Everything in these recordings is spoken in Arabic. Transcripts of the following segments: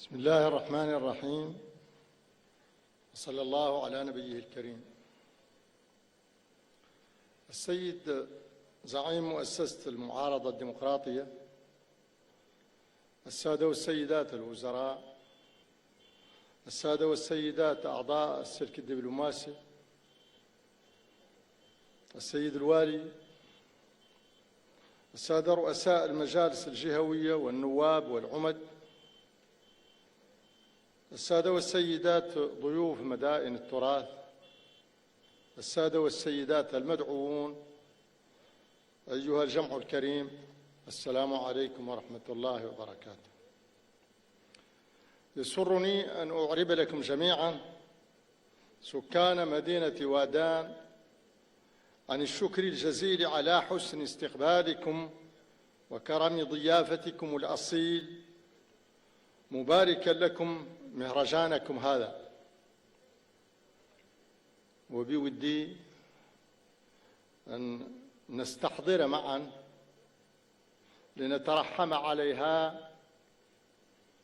بسم الله الرحمن الرحيم، وصلى الله على نبيه الكريم. السيد زعيم مؤسسة المعارضة الديمقراطية، السادة والسيدات الوزراء، السادة والسيدات أعضاء السلك الدبلوماسي، السيد الوالي، السادة رؤساء المجالس الجهوية والنواب والعمد، السادة والسيدات ضيوف مدائن التراث، السادة والسيدات المدعوون، أيها الجمع الكريم، السلام عليكم ورحمة الله وبركاته. يسرني أن أعرب لكم جميعا سكان مدينة وادان عن الشكر الجزيل على حسن استقبالكم وكرم ضيافتكم الأصيل، مباركا لكم مهرجانكم هذا. وبودي أن نستحضر معا لنترحم عليها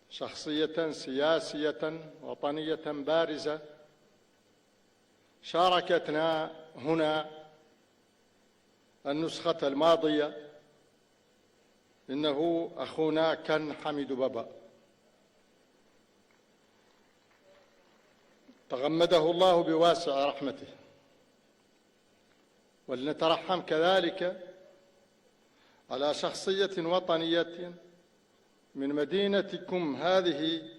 شخصية سياسية وطنية بارزة شاركتنا هنا النسخة الماضية، إنه أخونا كان حميد بابا، تغمده الله بواسع رحمته. ولنترحم كذلك على شخصية وطنية من مدينتكم هذه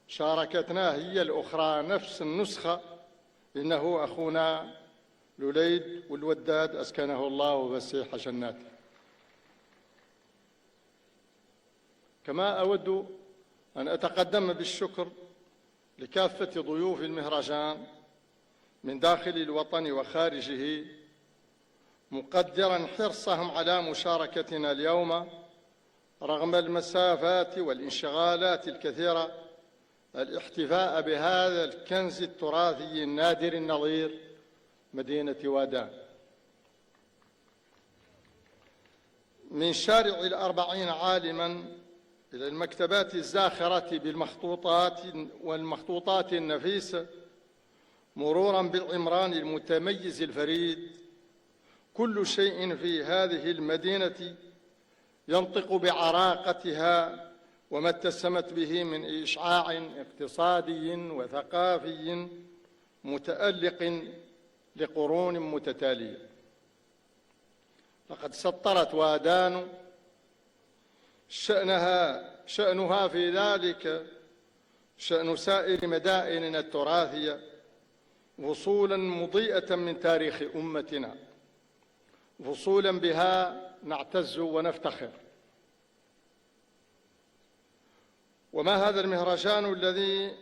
شاركتنا هي الأخرى نفس النسخة، إنه أخونا لوليد والوداد أسكنه الله وفسيح جناته. كما أود أن أتقدم بالشكر لكافة ضيوف المهرجان من داخل الوطن وخارجه، مقدرا حرصهم على مشاركتنا اليوم رغم المسافات والانشغالات الكثيرة، الاحتفاء بهذا الكنز التراثي النادر النظير مدينة وادان. من شارع الأربعين عالما إلى المكتبات الزاخرة بالمخطوطات والمخطوطات النفيسة، مرورا بالعمران المتميز الفريد، كل شيء في هذه المدينة ينطق بعراقتها وما اتسمت به من إشعاع اقتصادي وثقافي متألق لقرون متتالية. لقد سطرت وادان شأنها في ذلك شأن سائر مدائننا التراثية، فصولا مضيئة من تاريخ أمتنا، فصولا بها نعتز ونفتخر. وما هذا المهرجان الذي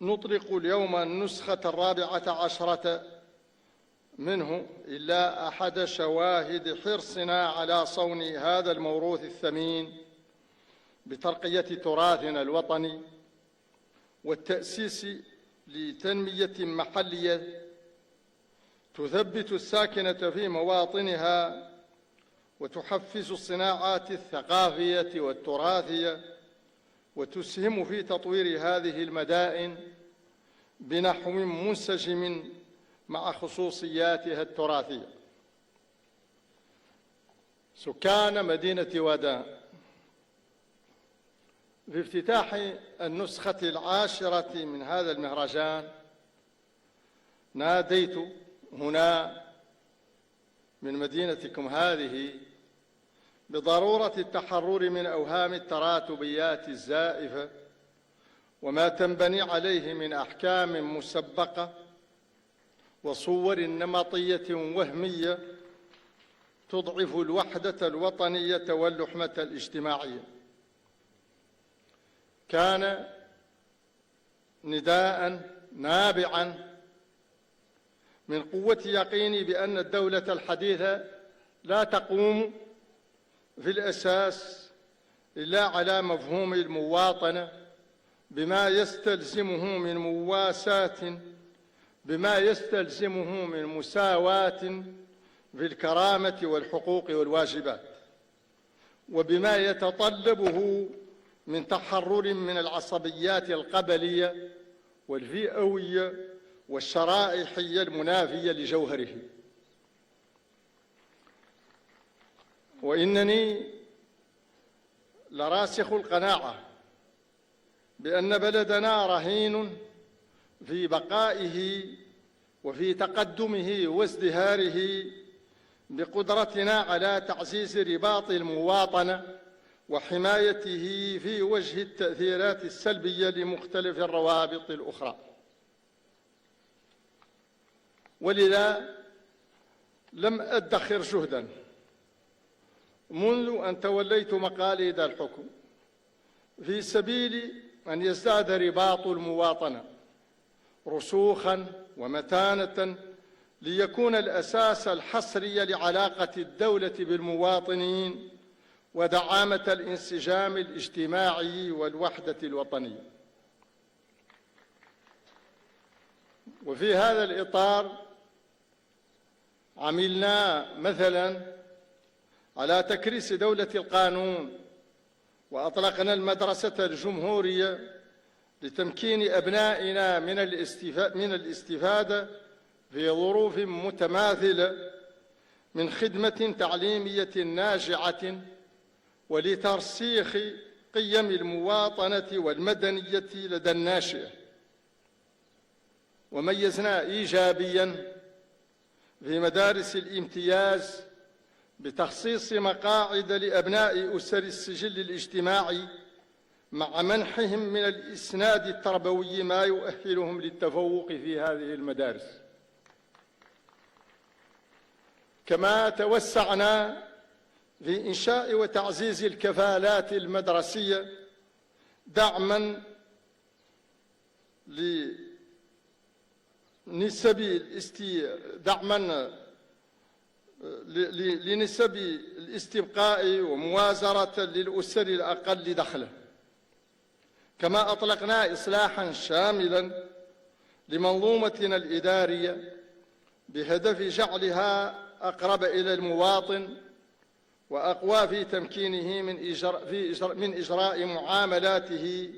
نطلق اليوم النسخة الرابعة عشرة منه إلا أحد شواهد حرصنا على صون هذا الموروث الثمين بترقية تراثنا الوطني والتأسيس لتنمية محلية تثبت الساكنة في مواطنها وتحفز الصناعات الثقافية والتراثية وتسهم في تطوير هذه المدائن بنحو منسجم مع خصوصياتها التراثية. سكان مدينة وادان، في افتتاح النسخة العاشرة من هذا المهرجان ناديت هنا من مدينتكم هذه بضرورة التحرر من أوهام التراتبيات الزائفة وما تنبني عليه من أحكام مسبقة وصور نمطية وهمية تضعف الوحدة الوطنية واللحمة الاجتماعية. كان نداء نابعا من قوة يقيني بأن الدولة الحديثة لا تقوم في الأساس إلا على مفهوم المواطنة بما يستلزمه من مواساة، بما يستلزمه من مساواة في الكرامة والحقوق والواجبات، وبما يتطلبه من تحرر من العصبيات القبلية والفئوية والشرائحية المنافية لجوهره. وإنني لراسخ القناعة بأن بلدنا رهين في بقائه وفي تقدمه وازدهاره بقدرتنا على تعزيز رباط المواطنة وحمايته في وجه التأثيرات السلبية لمختلف الروابط الأخرى. ولذا لم أدخر جهداً منذ أن توليت مقاليد الحكم في سبيل أن يزداد رباط المواطنة رسوخاً ومتانة ليكون الأساس الحصري لعلاقة الدولة بالمواطنين ودعامة الانسجام الاجتماعي والوحدة الوطنية. وفي هذا الإطار عملنا مثلاً على تكريس دولة القانون، وأطلقنا المدرسة الجمهورية لتمكين أبنائنا من الاستفادة في ظروف متماثلة من خدمة تعليمية ناجعة ولترسيخ قيم المواطنة والمدنية لدى الناشئة. وميزنا إيجابياً في مدارس الامتياز بتخصيص مقاعد لأبناء أسر السجل الاجتماعي مع منحهم من الإسناد التربوي ما يؤهلهم للتفوق في هذه المدارس. كما توسعنا في إنشاء وتعزيز الكفالات المدرسية دعماً لنسب الاستبقاء وموازرة للأسر الأقل دخلاً. كما أطلقنا إصلاحاً شاملاً لمنظومتنا الإدارية بهدف جعلها أقرب إلى المواطن وأقوى في تمكينه من إجراء معاملاته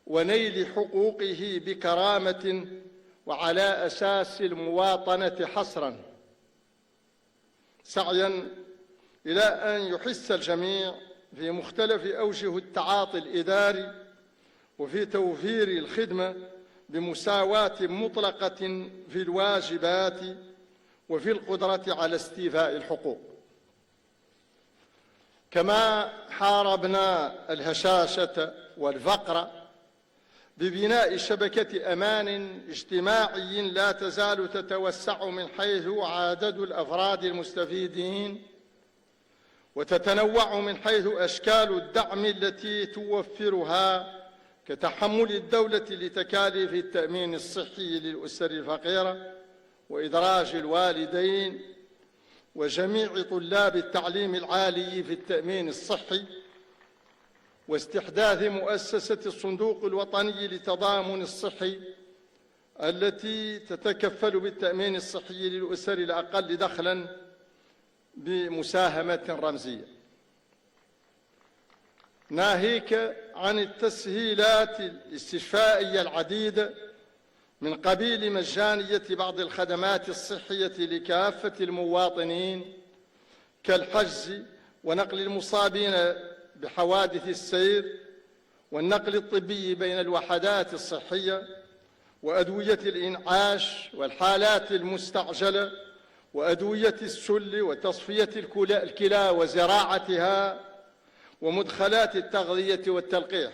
ونيل حقوقه بكرامة وعلى أساس المواطنة حصراً، سعياً إلى أن يحس الجميع في مختلف أوجه التعاطي الإداري وفي توفير الخدمة بمساواة مطلقة في الواجبات وفي القدرة على استيفاء الحقوق. كما حاربنا الهشاشة والفقر ببناء شبكة أمان اجتماعي لا تزال تتوسع من حيث عدد الأفراد المستفيدين وتتنوع من حيث أشكال الدعم التي توفرها كتحمل الدولة لتكاليف التأمين الصحي للأسر الفقيرة وإدراج الوالدين وجميع طلاب التعليم العالي في التأمين الصحي واستحداث مؤسسة الصندوق الوطني للتضامن الصحي التي تتكفل بالتأمين الصحي للأسر الأقل دخلاً بمساهمة رمزية. ناهيك عن التسهيلات الاستشفائية العديدة من قبيل مجانية بعض الخدمات الصحية لكافة المواطنين كالحجز ونقل المصابين بحوادث السير والنقل الطبي بين الوحدات الصحية وأدوية الإنعاش والحالات المستعجلة وأدوية السل وتصفية الكلى وزراعتها ومدخلات التغذية والتلقيح،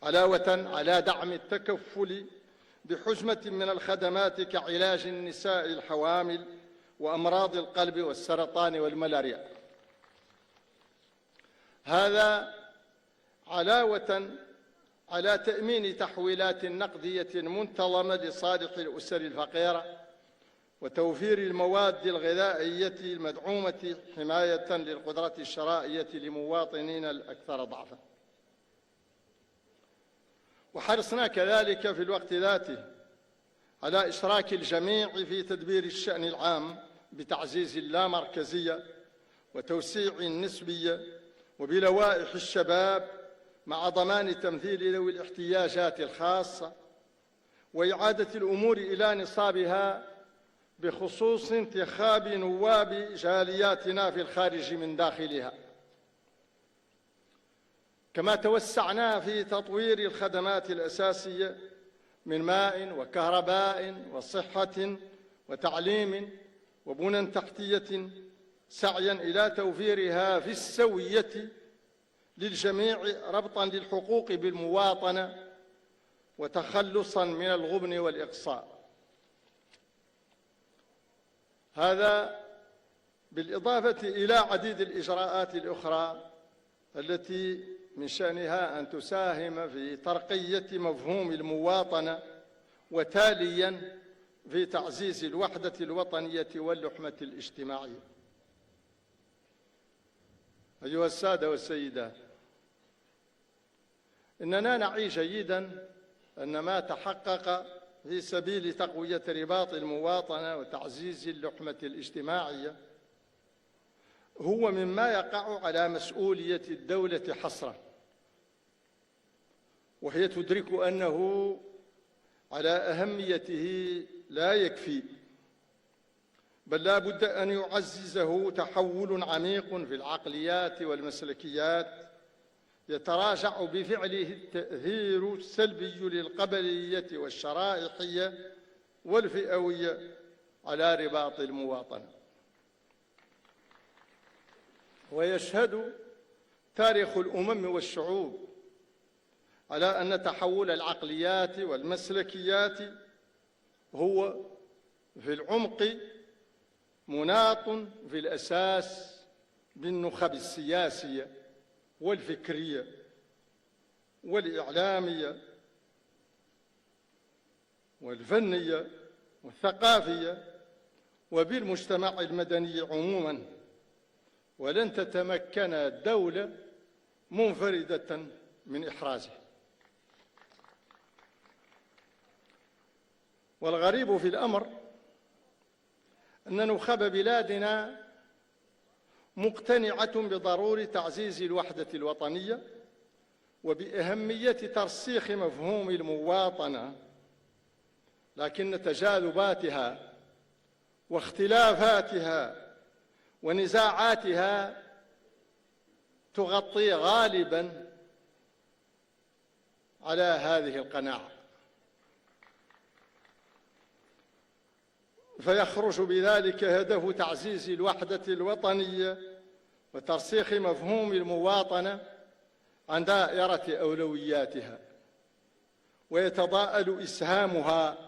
علاوة على دعم التكفل بحزمة من الخدمات كعلاج النساء الحوامل وأمراض القلب والسرطان والملاريا. هذا علاوة على تأمين تحويلات نقدية منتظمة لصالح الأسر الفقيرة وتوفير المواد الغذائية المدعومة حماية للقدرة الشرائية لمواطنينا الأكثر ضعفاً. وحرصنا كذلك في الوقت ذاته على إشراك الجميع في تدبير الشأن العام بتعزيز اللامركزية وتوسيع النسبية وبلوائح الشباب مع ضمان تمثيل ذوي الاحتياجات الخاصة وإعادة الأمور إلى نصابها بخصوص انتخاب نواب جالياتنا في الخارج من داخلها. كما توسعنا في تطوير الخدمات الأساسية من ماء وكهرباء وصحة وتعليم وبنى تحتية، سعيا إلى توفيرها في السوية للجميع ربطا للحقوق بالمواطنة وتخلصا من الغبن والإقصاء. هذا بالإضافة إلى عديد الإجراءات الأخرى التي من شأنها أن تساهم في ترقية مفهوم المواطنة وتالياً في تعزيز الوحدة الوطنية واللحمة الاجتماعية. أيها السادة والسيدات، إننا نعي جيداً أن ما تحقق في سبيل تقوية رباط المواطنة وتعزيز اللحمة الاجتماعية هو مما يقع على مسؤولية الدولة حصرا، وهي تدرك أنه على أهميته لا يكفي، بل لا بد أن يعززه تحول عميق في العقليات والمسلكيات يتراجع بفعله التأثير السلبي للقبلية والشرائحية والفئوية على رباط المواطنة. ويشهد تاريخ الأمم والشعوب على أن تحول العقليات والمسلكيات هو في العمق مناط في الأساس بالنخب السياسية والفكرية والإعلامية والفنية والثقافية وبالمجتمع المدني عموماً، ولن تتمكن الدولة منفردة من إحرازه. والغريب في الأمر أن نخب بلادنا مقتنعة بضرورة تعزيز الوحدة الوطنية وبأهمية ترسيخ مفهوم المواطنة، لكن تجاذباتها واختلافاتها ونزاعاتها تغطي غالباً على هذه القناعة، فيخرج بذلك هدف تعزيز الوحدة الوطنية وترسيخ مفهوم المواطنة عن دائرة أولوياتها، ويتضاءل إسهامها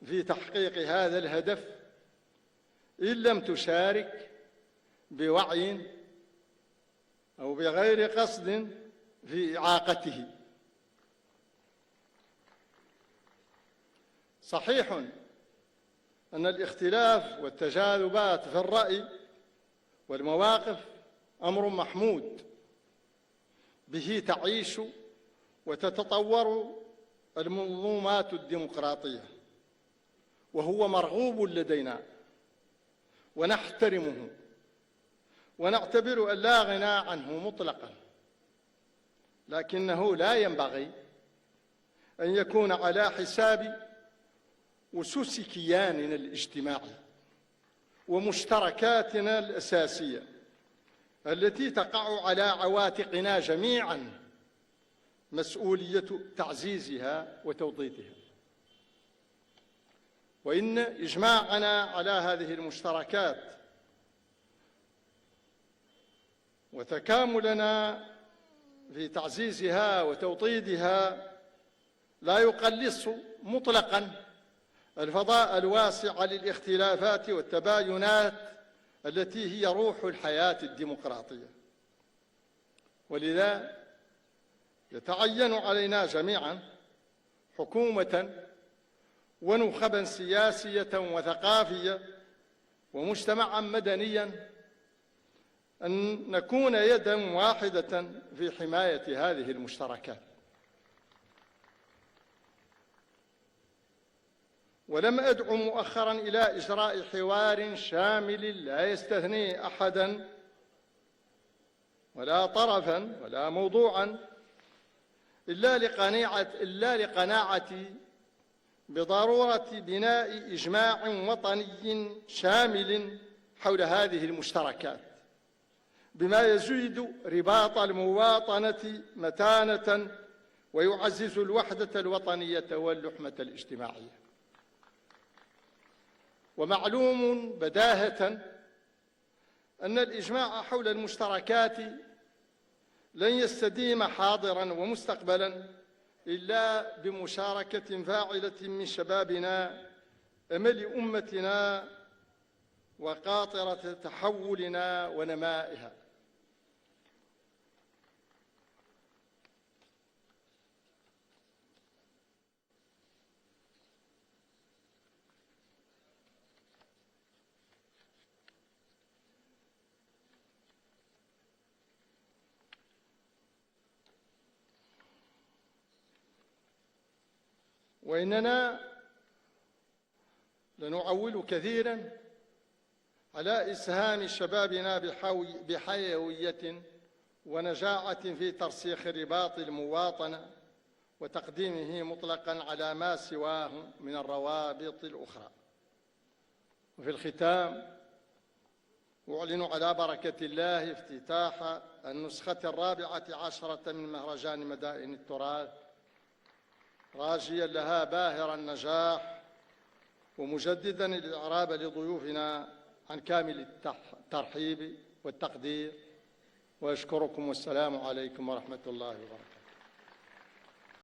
في تحقيق هذا الهدف إن لم تشارك بوعي أو بغير قصد في إعاقته. صحيح أن الاختلاف والتجاذبات في الرأي والمواقف أمر محمود، به تعيش وتتطور المنظومات الديمقراطية، وهو مرغوب لدينا ونحترمه ونعتبر أن لا غنى عنه مطلقاً، لكنه لا ينبغي أن يكون على حساب أسس كياننا الاجتماعي ومشتركاتنا الأساسية التي تقع على عواتقنا جميعاً مسؤولية تعزيزها وتوطيدها. وإن إجماعنا على هذه المشتركات وتكاملنا في تعزيزها وتوطيدها لا يقلص مطلقاً الفضاء الواسع للاختلافات والتباينات التي هي روح الحياة الديمقراطية. ولذا يتعين علينا جميعاً حكومة ونخباً سياسية وثقافية ومجتمعاً مدنياً أن نكون يداً واحدة في حماية هذه المشتركات. ولم أدع مؤخراً إلى إجراء حوار شامل لا يستثني أحداً ولا طرفاً ولا موضوعاً إلا لقناعتي بضرورة بناء إجماع وطني شامل حول هذه المشتركات، بما يزيد رباط المواطنة متانة ويعزز الوحدة الوطنية واللحمة الاجتماعية. ومعلوم بداهة أن الإجماع حول المشتركات لن يستديم حاضرا ومستقبلا إلا بمشاركة فاعلة من شبابنا، أمل أمتنا وقاطرة تحولنا ونمائها. وإننا لنعول كثيرا على إسهام شبابنا بحيوية ونجاعة في ترسيخ رباط المواطنة وتقديمه مطلقا على ما سواه من الروابط الأخرى. وفي الختام أعلن على بركة الله افتتاح النسخة 14 من مهرجان مدائن التراث، راجيا لها باهر النجاح ومجددا الإعراب لضيوفنا عن كامل الترحيب والتقدير، وأشكركم والسلام عليكم ورحمة الله وبركاته.